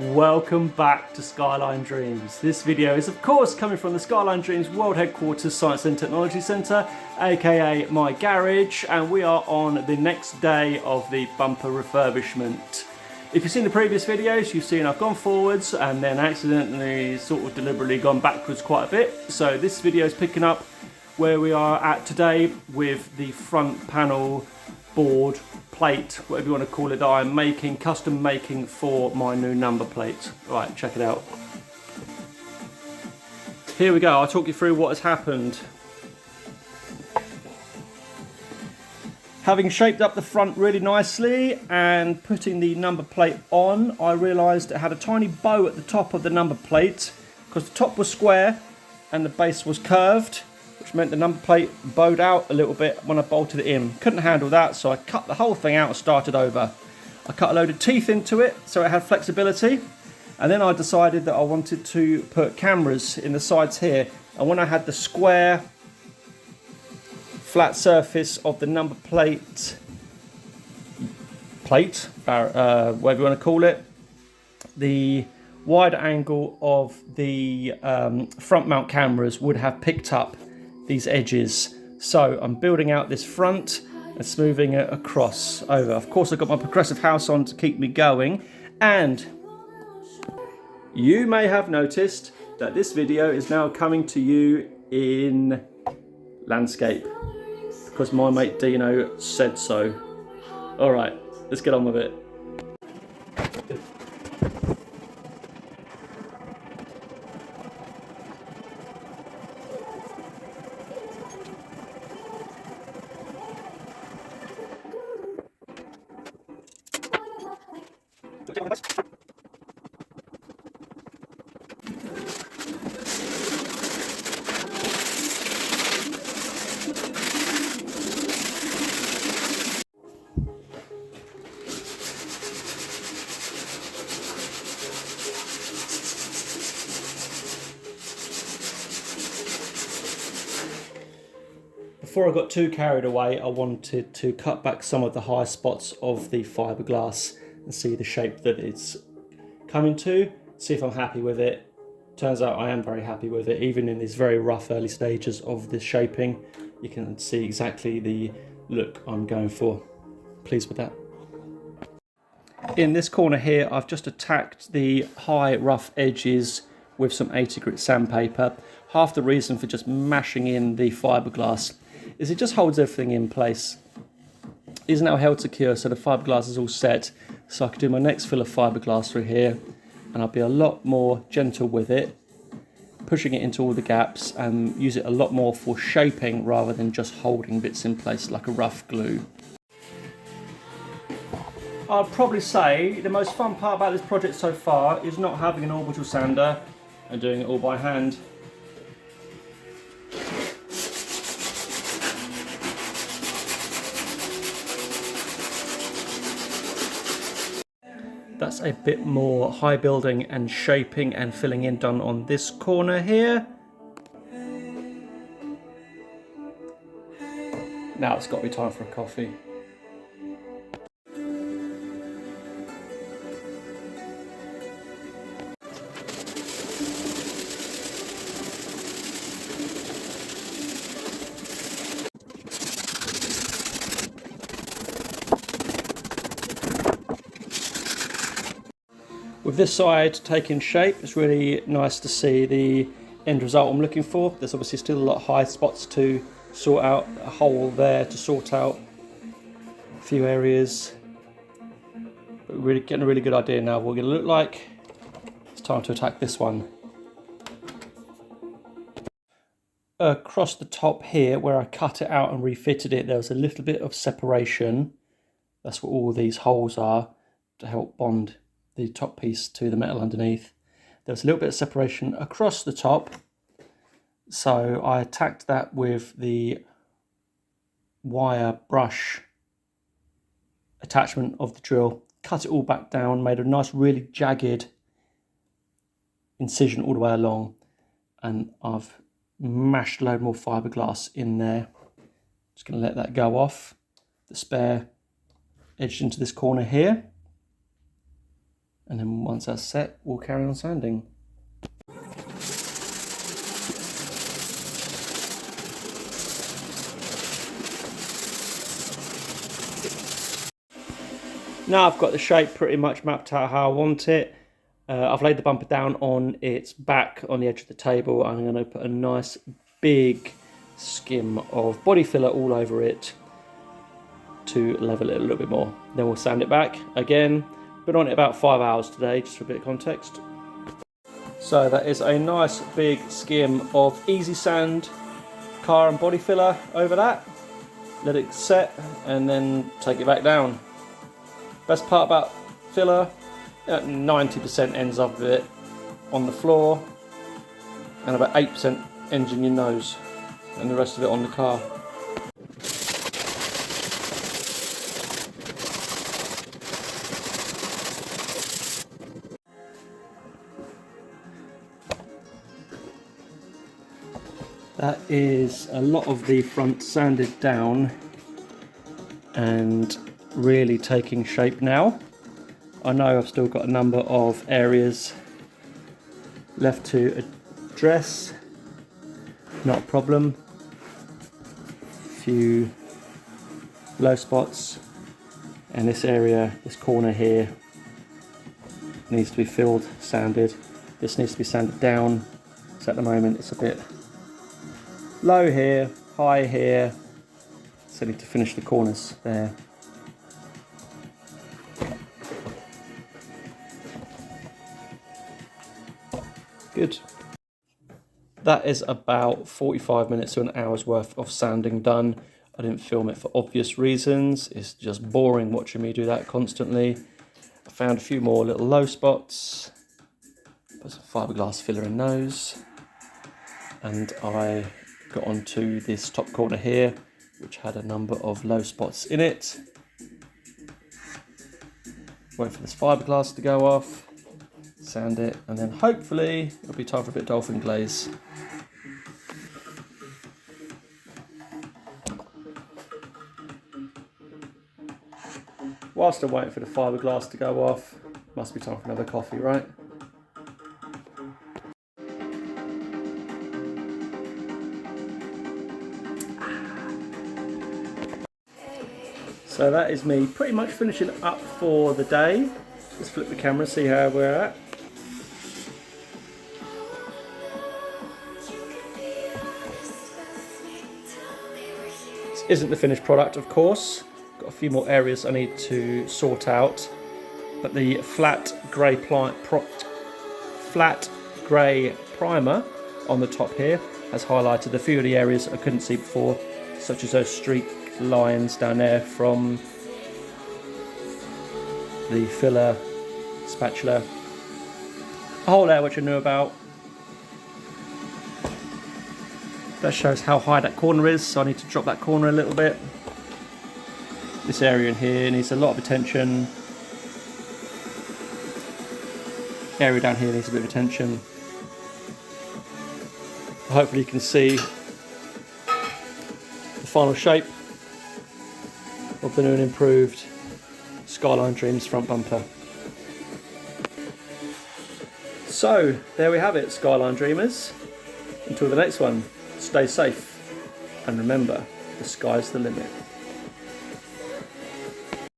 Welcome back to Skyline Dreams. This video is of course coming from the Skyline Dreams World Headquarters Science and Technology Centre, aka my garage, and we are on the next day of the bumper refurbishment. If you've seen the previous videos, you've seen I've gone forwards and then accidentally sort of deliberately gone backwards quite a bit. So this video is picking up where we are at today with the front panel board, plate, whatever you want to call it, that I'm making, custom making for my new number plate. Right, check it out. Here we go, I'll talk you through what has happened. Having shaped up the front really nicely and putting the number plate on, I realised it had a tiny bow at the top of the number plate because the top was square and the base was curved, which meant the number plate bowed out a little bit when I bolted it in. Couldn't handle that, so I cut the whole thing out and started over. I cut a load of teeth into it so it had flexibility, and then I decided that I wanted to put cameras in the sides here, and when I had the square flat surface of the number plate, whatever you want to call it, the wide angle of the front mount cameras would have picked up these edges. So I'm building out this front and smoothing it across over. Of course, I've got my progressive house on to keep me going, and you may have noticed that this video is now coming to you in landscape because my mate Dino said so. All right, let's get on with it. Before I got too carried away, I wanted to cut back some of the high spots of the fiberglass and see the shape that it's coming to, see if I'm happy with it. Turns out I am very happy with it. Even in these very rough early stages of this shaping, you can see exactly the look I'm going for. Pleased with that. In this corner here, I've just attacked the high rough edges with some 80 grit sandpaper. Half the reason for just mashing in the fiberglass is it just holds everything in place. It is now held secure, so the fiberglass is all set, so I can do my next fill of fiberglass through here, and I'll be a lot more gentle with it, pushing it into all the gaps, and use it a lot more for shaping rather than just holding bits in place like a rough glue. I'd probably say the most fun part about this project so far is not having an orbital sander and doing it all by hand. That's a bit more high building and shaping and filling in done on this corner here. Now it's got to be time for a coffee. With this side taking shape, it's really nice to see the end result I'm looking for. There's obviously still a lot of high spots to sort out, a hole there to sort out, a few areas. But we're getting a really good idea now of what we're going to look like. It's time to attack this one. Across the top here, where I cut it out and refitted it, there was a little bit of separation. That's what all these holes are, to help bond the top piece to the metal underneath. There's a little bit of separation across the top, so I attacked that with the wire brush attachment of the drill, cut it all back down, made a nice really jagged incision all the way along, and I've mashed a load more fiberglass in there. Just going to let that go off. The spare edged into this corner here, And then once that's set, we'll carry on sanding. Now I've got the shape pretty much mapped out how I want it. I've laid the bumper down on its back on the edge of the table. I'm going to put a nice big skim of body filler all over it to level it a little bit more. Then we'll sand it back again. Been on it about 5 hours today, just for a bit of context. So that is a nice big skim of easy sand car and body filler over that. Let it set and then take it back down. Best part about filler, 90% ends up with it on the floor and about 8% ends in your nose and the rest of it on the car. That is a lot of the front sanded down and really taking shape now. I know I've still got a number of areas left to address, not a problem. A few low spots, and this area, this corner here, needs to be filled, sanded. This needs to be sanded down, so at the moment it's a bit low here, high here, so I need to finish the corners there. Good. That is about 45 minutes to an hour's worth of sanding done. I didn't film it for obvious reasons. It's just boring watching me do that constantly. I found a few more little low spots. Put some fiberglass filler in those. And I got onto this top corner here, which had a number of low spots in it. Wait for this fiberglass to go off. Sand it, and then hopefully it'll be time for a bit of dolphin glaze. Whilst I'm waiting for the fiberglass to go off, must be time for another coffee, right? So that is me pretty much finishing up for the day. Let's flip the camera, see how we're at. This isn't the finished product, of course. Got a few more areas I need to sort out, but the flat grey primer on the top here has highlighted a few of the areas I couldn't see before, such as those streak lines down there from the filler spatula. A hole there which I knew about. That shows how high that corner is, so I need to drop that corner a little bit. This area in here needs a lot of attention. Area down here needs a bit of attention. Hopefully you can see the final shape of the new and improved Skyline Dreams front bumper. So there we have it, Skyline Dreamers. Until the next one, stay safe and remember, the sky's the limit.